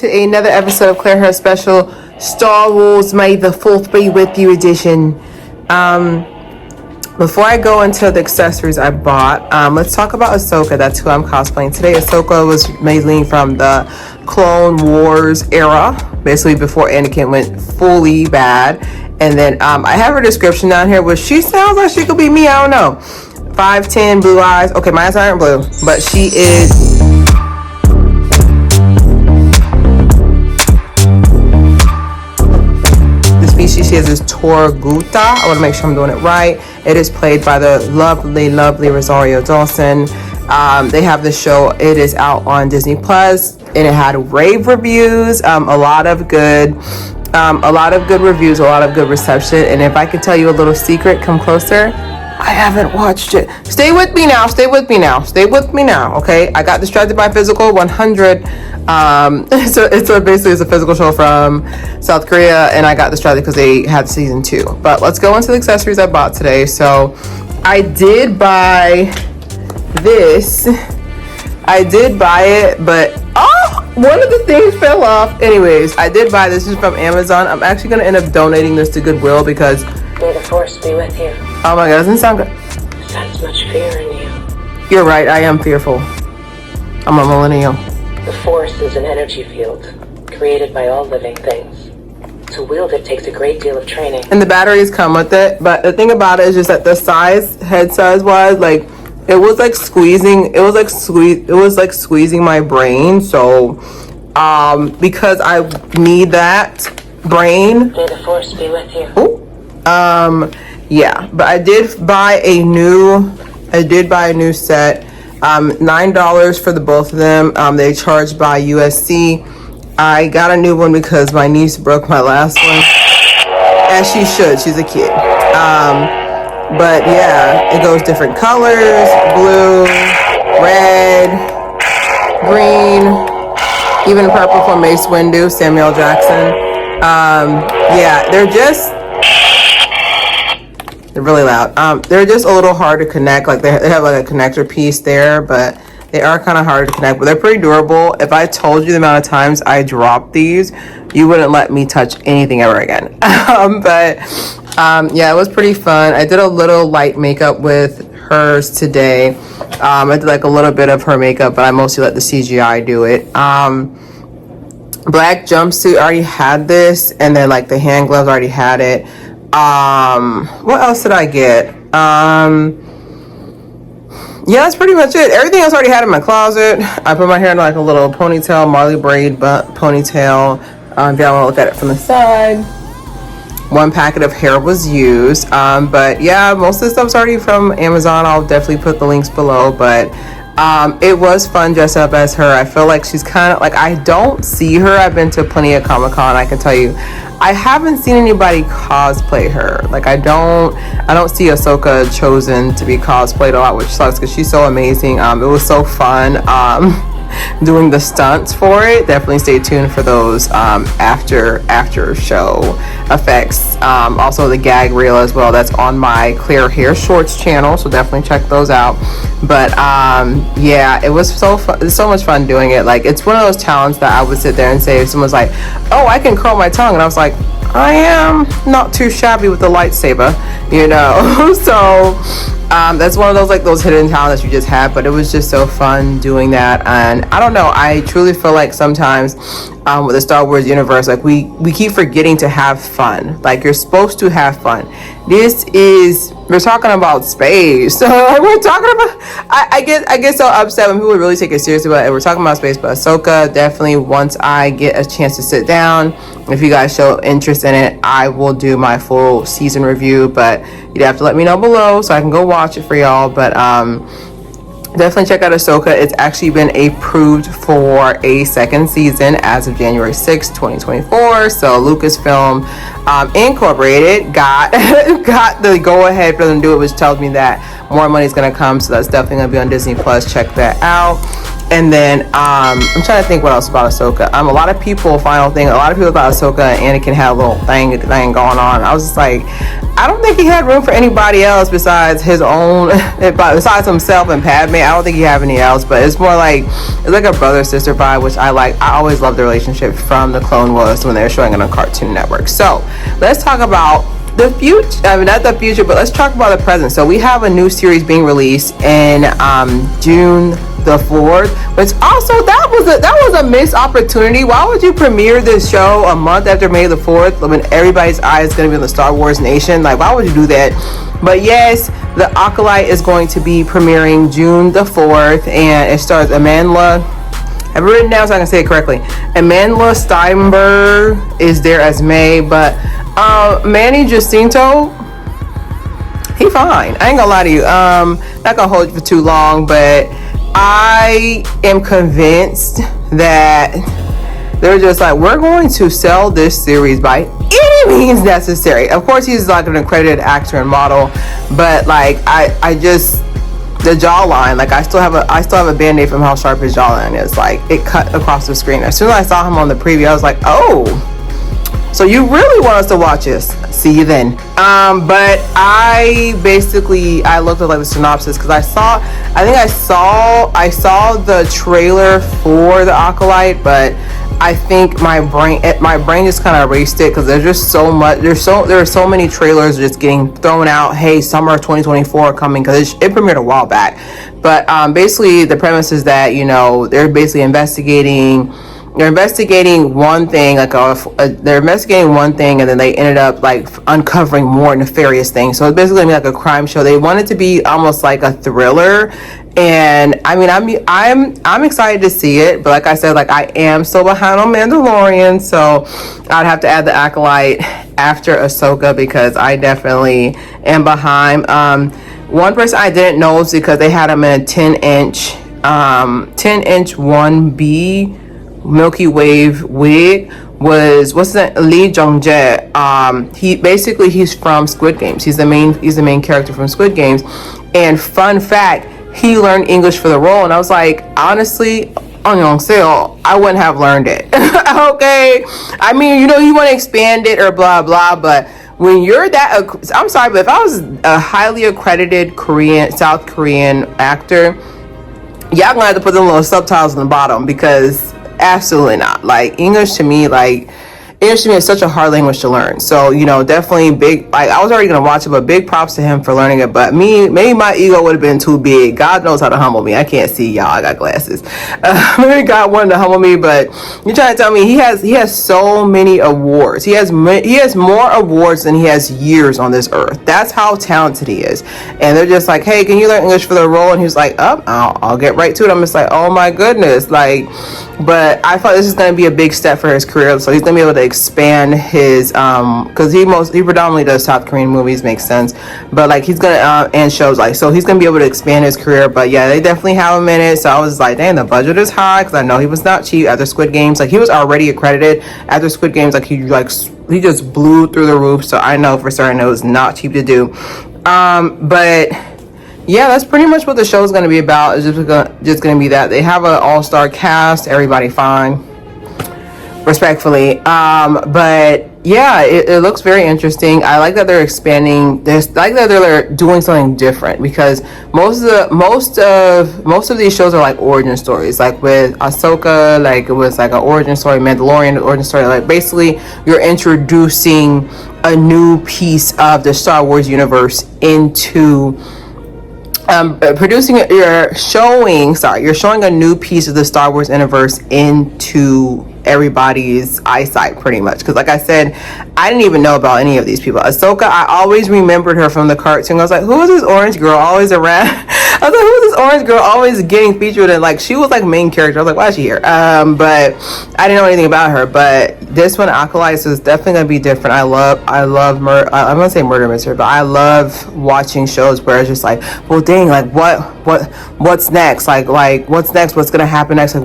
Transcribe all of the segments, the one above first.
to another episode of Claire Hair Special Star Wars May the 4th be with you edition. Before I go into the accessories I bought, let's talk about Ahsoka. That's who I'm cosplaying today. Ahsoka was mainly from the Clone Wars era, basically before Anakin went fully bad. And then I have her description down here, which she sounds like she could be me. I don't know. 5'10", blue eyes. Okay, my eyes aren't blue, but she is. She is Torguta. I want to make sure I'm doing it right. It is played by the lovely Rosario Dawson. They have the show. It is out on Disney Plus, and it had rave reviews. A lot of good reviews, a lot of good reception. And if I could tell you a little secret, come closer. I haven't watched it. Stay with me now. Okay, I got distracted by Physical 100. So basically it's a physical show from South Korea, and I got distracted because they had season 2. But let's go into the accessories I bought today. So I did buy this. I did buy it, but one of the things fell off. Anyways, I did buy this. This is from Amazon. I'm actually going to end up donating this to Goodwill because may the force be with you. Oh my god, doesn't sound good. Sense much fear in you. You're right, I am fearful. I'm a millennial. The force is an energy field created by all living things. To wield it takes a great deal of training. And the batteries come with it, but the thing about it is just that the head size wise, like it was like squeezing my brain. So because I need that brain. May the force be with you. Yeah, but I did buy a new set. $9 for the both of them. They charged by USC. I got a new one because my niece broke my last one, as she should. She's a kid. But yeah, it goes different colors: blue, red, green, even purple for Mace Windu, Samuel Jackson. Yeah, they're really loud. They're just a little hard to connect. Like they have like a connector piece there, but they are kind of hard to connect, but they're pretty durable. If I told you the amount of times I dropped these, you wouldn't let me touch anything ever again. Yeah, it was pretty fun. I did a little light makeup with hers today. I did like a little bit of her makeup, but I mostly let the CGI do it. Black jumpsuit, I already had this, and then like the hand gloves, I already had it. What else did I get? Yeah, that's pretty much it. Everything else I already had in my closet. I put my hair in like a little ponytail, Marley braid ponytail. If y'all want to look at it from the side. One packet of hair was used. But yeah, most of the stuff's already from Amazon. I'll definitely put the links below. But it was fun dressing up as her. I feel like she's kind of like, I don't see her. I've been to plenty of Comic-Con. I can tell you, I haven't seen anybody cosplay her. Like I don't see Ahsoka chosen to be cosplayed a lot, which sucks because she's so amazing. It was so fun doing the stunts for it. Definitely stay tuned for those after show effects. Also the gag reel as well. That's on my Claire Hair Shorts channel, so definitely check those out. But yeah, it was so fun. It's so much fun doing it. Like it's one of those talents that I would sit there and say, if someone's like, oh, I can curl my tongue, and I was like, I am not too shabby with the lightsaber, you know. So that's one of those like those hidden talents you just have. But it was just so fun doing that. And I don't know, I truly feel like sometimes with the Star Wars universe, like we keep forgetting to have fun. Like you're supposed to have fun. We're talking about space. So we're talking about, I get so upset when people really take it seriously, but we're talking about space. But Ahsoka, definitely once I get a chance to sit down, if you guys show interest in it, I will do my full season review. But you'd have to let me know below so I can go watch it for y'all. But definitely check out Ahsoka. It's actually been approved for a second season as of January 6th, 2024. So Lucasfilm Incorporated got the go-ahead for them to do it, which tells me that more money is going to come. So that's definitely going to be on Disney Plus. Check that out. And then I'm trying to think what else about Ahsoka. A lot of people thought Ahsoka and Anakin had a little thing going on. I was just like, I don't think he had room for anybody else besides his own, besides himself and Padme. I don't think he had any else, but it's more like, it's like a brother-sister vibe, which I like. I always loved the relationship from the Clone Wars when they were showing it on Cartoon Network. So let's talk about the future. I mean, not the future, but let's talk about the present. So we have a new series being released in June the 4th, which also that was a missed opportunity. Why would you premiere this show a month after May the 4th when everybody's eye is going to be on the Star Wars Nation? Like, why would you do that? But yes, the Acolyte is going to be premiering June the 4th, and it stars Amandla. I've written down so I can say it correctly. Amandla Steinberg is there as May, but Manny Jacinto, he fine. I ain't gonna lie to you. Not gonna hold you for too long, but I am convinced that they're just like, we're going to sell this series by any means necessary. Of course, he's like an accredited actor and model, but like I just, the jawline, like I still have a band-aid from how sharp his jawline is. Like, it cut across the screen. As soon as I saw him on the preview, I was like, oh, so you really want us to watch this? See you then. But I looked at like the synopsis because I saw the trailer for the Acolyte, but I think my brain just kind of erased it because there's just so much. There are so many trailers just getting thrown out. Hey, summer of 2024 coming, because it premiered a while back. But basically the premise is that, you know, they're basically investigating one thing, they're investigating one thing, and then they ended up like uncovering more nefarious things. So it's basically gonna be like a crime show. They want it to be almost like a thriller, and I mean, I'm excited to see it. But like I said, like I am still behind on Mandalorian, so I'd have to add the Acolyte after Ahsoka because I definitely am behind. One person I didn't know is because they had him in a 10-inch 1B Milky Wave wig was Lee Jung-jae. He's from Squid Games. He's the main character from Squid Games. And fun fact, he learned English for the role, and I was like, honestly, on sale, I wouldn't have learned it. Okay, I mean, you know, you want to expand it or blah blah, but when you're that, I'm sorry, but if I was a highly accredited South Korean actor, y'all gonna have to put them little subtitles on the bottom because absolutely not. Like, English to me is such a hard language to learn. So, you know, definitely big, like, I was already gonna watch it, but big props to him for learning it. But maybe my ego would have been too big. God knows how to humble me. I can't see, y'all, I got glasses. Maybe God wanted to humble me, but you're trying to tell me he has so many awards. He has more awards than he has years on this earth. That's how talented he is. And they're just like, hey, can you learn English for the role? And he's like, I'll get right to it. I'm just like, oh my goodness, like. But I thought this is going to be a big step for his career, so he's going to be able to expand his because he predominantly does South Korean movies, makes sense, but like he's gonna and shows, like, so he's going to be able to expand his career. But yeah, they definitely have him in it, so I was like, dang, the budget is high, because I know he was not cheap after Squid Games. Like, he was already accredited after Squid Games, like he just blew through the roof, so I know for certain it was not cheap to do. But yeah, that's pretty much what the show is going to be about. It's just going to be that they have an all-star cast, everybody fine, respectfully. But yeah, it looks very interesting. I like that they're expanding this. I like that they're doing something different, because most of these shows are like origin stories. Like with Ahsoka, like it was like an origin story. Mandalorian, origin story. Like basically, you're introducing a new piece of the Star Wars universe into. You're showing a new piece of the Star Wars universe into everybody's eyesight, pretty much. Because like I said, I didn't even know about any of these people. Ahsoka, I always remembered her from the cartoon. I was like, who is this orange girl always around? I was like, who is this orange girl always getting featured? And like, she was like main character. I was like, why is she here? But I didn't know anything about her. But this one, Acolyte, is definitely gonna be different. I love I'm gonna say murder mystery, but I love watching shows where it's just like, well, dang, like what's next? Like what's next? What's gonna happen next? Like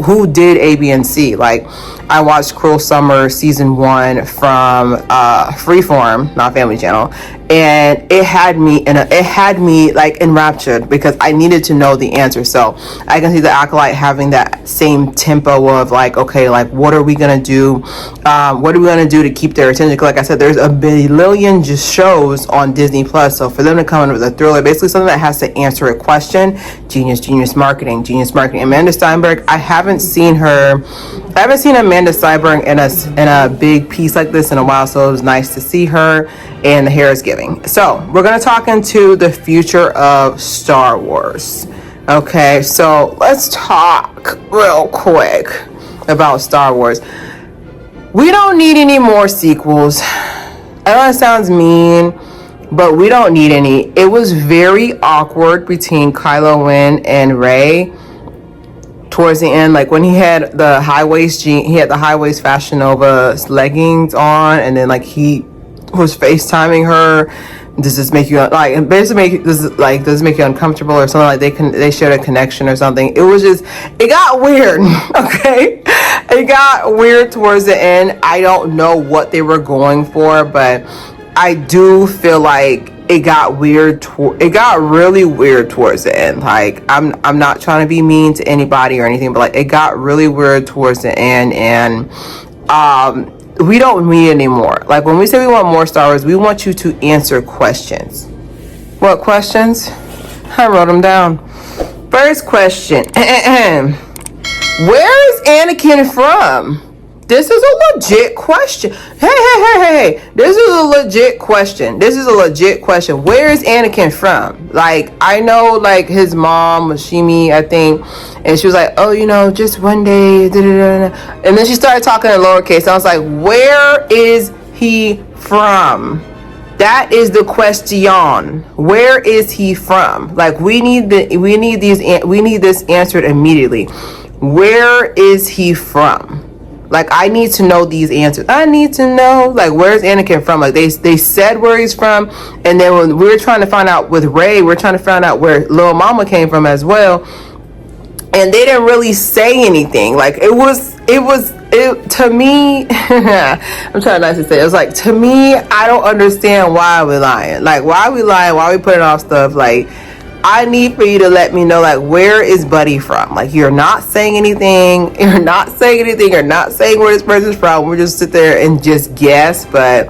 who did A, B, and C? Like, I watched Cruel Summer season 1 from Freeform, not Family Channel, and it had me like enraptured because I needed to know the answer. So I can see the Acolyte having that same tempo of like, okay, like what are we gonna do? What are we gonna do to keep their attention? Like I said, there's a billion just shows on Disney Plus, so for them to come in with a thriller, basically something that has to answer a question, genius marketing. Amanda Steinberg, I haven't seen Amanda Steinberg in a big piece like this in a while, so it was nice to see her, and the hair is giving. So we're gonna talk into the future of Star Wars. Okay, so let's talk real quick about Star Wars. We don't need any more sequels. I know it sounds mean, but we don't need any. It was very awkward between Kylo Ren and Rey towards the end, like when he had the high waist Fashion Nova leggings on, and then like he was FaceTiming her. Does this make you like basically does it make you uncomfortable or something? Like they shared a connection or something. It got weird. Okay, it got weird towards the end. I don't know what they were going for, but I do feel like it got weird. It got really weird towards the end. Like I'm not trying to be mean to anybody or anything, but like it got really weird towards the end, and we don't need anymore. Like when we say we want more Star Wars, we want you to answer questions. What questions? I wrote them down. First question. Where is Anakin from? This is a legit question. Hey. This is a legit question. Where is Anakin from? Like, I know, like, his mom was Shimi, I think. And she was like, oh, just one day. And then she started talking in lowercase. I was like, where is he from? That is the question. Where is he from? Like, we need this answered immediately. Where is he from? Like, I need to know these answers. I need to know, like, where's Anakin from? Like, they said where he's from, and then when we were trying to find out with Rey, we're trying to find out where Lil Mama came from as well, and they didn't really say anything. Like, it to me, I'm trying not to say, it was like, to me, I don't understand why we're lying. Like, why are we lying? Why are we putting off stuff? Like, I need for you to let me know, like, where is Buddy from? Like, you're not saying anything. You're not saying where this person's from. We're just sit there and just guess. But,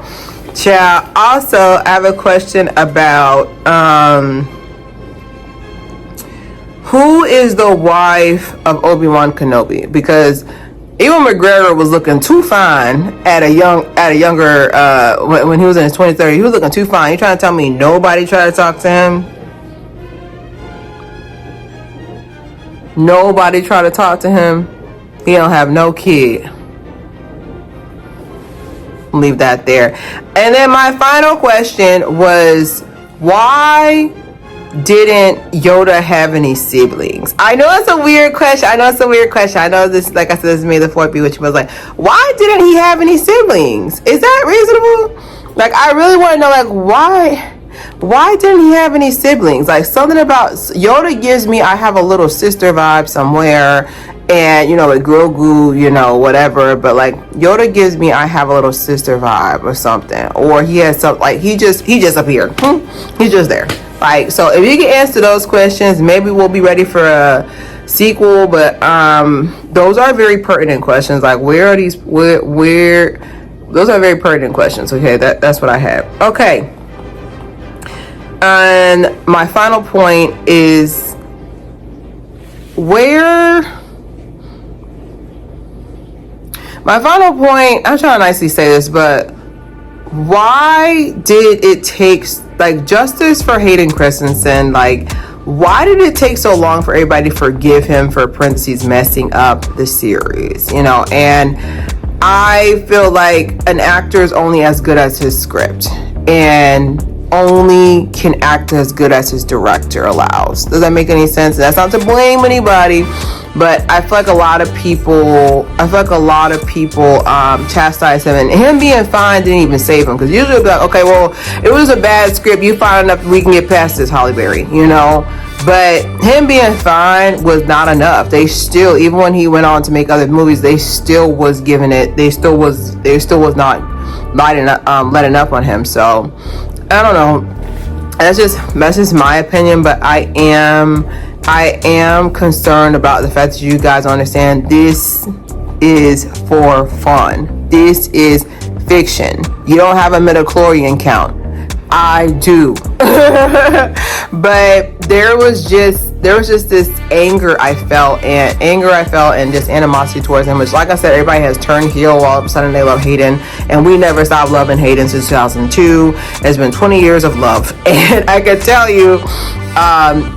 child, also, I have a question about who is the wife of Obi-Wan Kenobi? Because Ewan McGregor was looking too fine at a younger when he was in his 20s, 30s. He was looking too fine. You trying to tell me nobody tried to talk to him? Nobody tried to talk to him. He don't have no kid. Leave that there. And then my final question was, why didn't Yoda have any siblings? I know it's a weird question. I know this, like I said, this made the fourth be which was like, why didn't he have any siblings? Is that reasonable? Like, I really want to know, like, why didn't he have any siblings? Like, something about Yoda gives me, I have a little sister vibe somewhere, and like Grogu, whatever, but like Yoda gives me, I have a little sister vibe or something, or he has something, like he just appeared. He's just there. Like, so if you can answer those questions, maybe we'll be ready for a sequel. But those are very pertinent questions. Like, where are these? Where? Those are very pertinent questions. Okay, that's what I have. Okay. And my final point is, I'm trying to nicely say this, but why did it take, like, justice for Hayden Christensen? Like, why did it take so long for everybody to forgive him for parentheses messing up the series? And I feel like an actor is only as good as his script, and only can act as good as his director allows. Does that make any sense? That's not to blame anybody, but I feel like a lot of people chastise him, and him being fine didn't even save him, because usually it'll be like, okay, well, it was a bad script, you fine enough, we can get past this, Holly Berry, But him being fine was not enough. They still, even when he went on to make other movies, they still was giving it. They still was not letting up on him. So I don't know. That's just my opinion. But I am concerned about the fact that you guys understand this is for fun. This is fiction. You don't have a midichlorian count. I do. But there was just this anger I felt and just animosity towards him, which, like I said, everybody has turned heel all of a sudden they love Hayden, and we never stopped loving Hayden since 2002. It's been 20 years of love, and I can tell you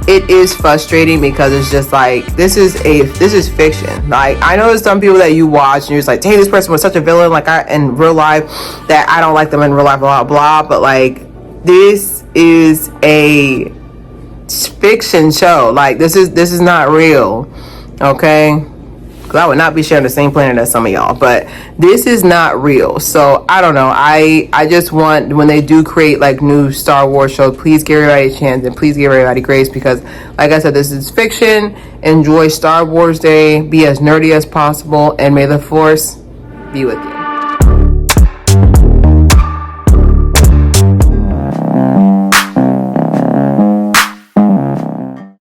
it is frustrating because it's just like this is fiction. Like, I know there's some people that you watch and you're just like, hey, this person was such a villain like in real life that I don't like them in real life, blah blah, but like, this is a fiction show. Like, this is not real, okay? Because I would not be sharing the same planet as some of y'all, but this is not real. So I don't know. I just want, when they do create like new Star Wars shows, please give everybody a chance and please give everybody grace, because like I said, this is fiction. Enjoy Star Wars Day, be as nerdy as possible, and may the Force be with you.